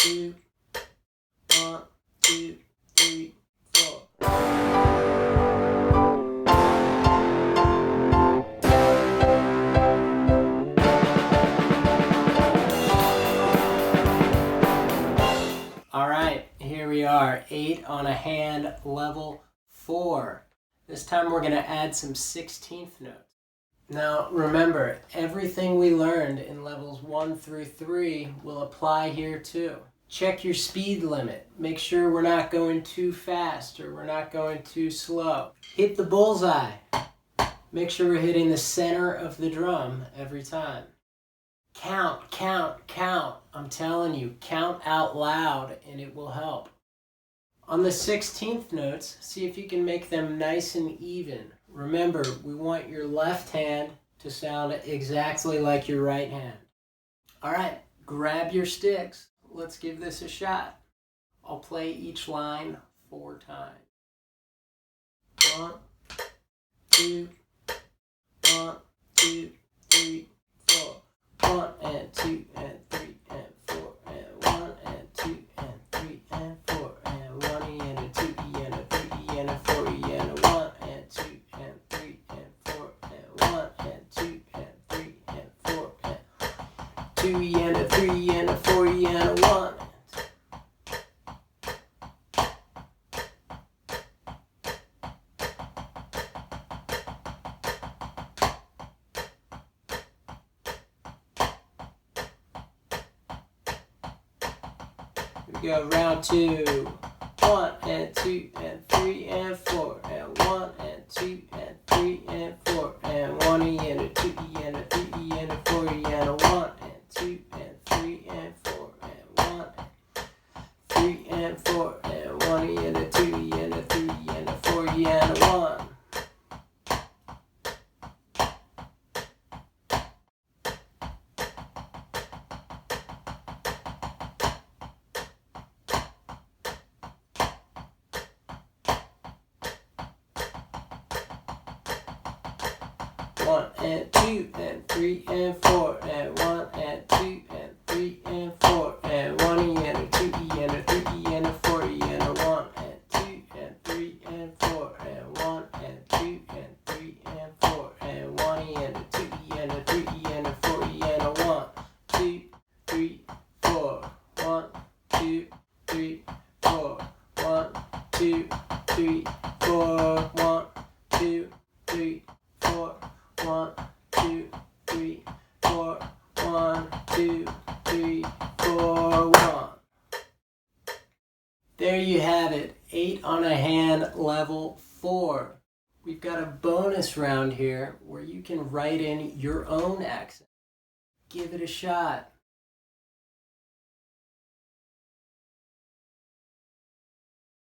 2, 1, 2, 3, 4. All right, here we are, 8 on a hand, level 4. This time we're going to add some 16th notes. Now remember, everything we learned in levels 1 through 3 will apply here too. Check your speed limit. Make sure we're not going too fast or we're not going too slow. Hit the bullseye. Make sure we're hitting the center of the drum every time. Count, count, count. I'm telling you, count out loud and it will help. On the 16th notes, see if you can make them nice and even. Remember, we want your left hand to sound exactly like your right hand. All right, grab your sticks. Let's give this a shot. I'll play each line 4 times. 1, 2, 1, 2, 3, 4. 1 and 2 and 3 and 4 and 1 and 2 and 3 and 4 and 1 and a 2 and a 3 and a 4 and a 1 and 2 and 3 and 4 and 1 and 2 and 3 and 4 and 2 and a 3 and a 4 and a 1. We go round 2. 1 and 2 and 3 and 4 and 1 and 2 and 3 and 4 and 1 and a 2 and a 3 and a 4 and a 1 and 2 and 3 and 4 and 1 and 3 and 4 and 1 and a 2 and a 3 and a 4 and a 1. One and 2 and 3 and 4 and 1 and 2 and 3 and 4 and 1 and a 2 and a 3 and a 4 and a 1 and 2 and 3 and 4 and 1 and 2 and 3 and 4 and 1 and a 2 and a 3 and a 4 and a 1, 2, 3, 4. 1, 2, 3, 4. 1, 2, 3, 4. 1, 2, 3, 4. 1, 2, 3, 4. 1, 2, 3, 4, 1. There you have it, 8 on a hand, level 4. We've got a bonus round here where you can write in your own accent. Give it a shot.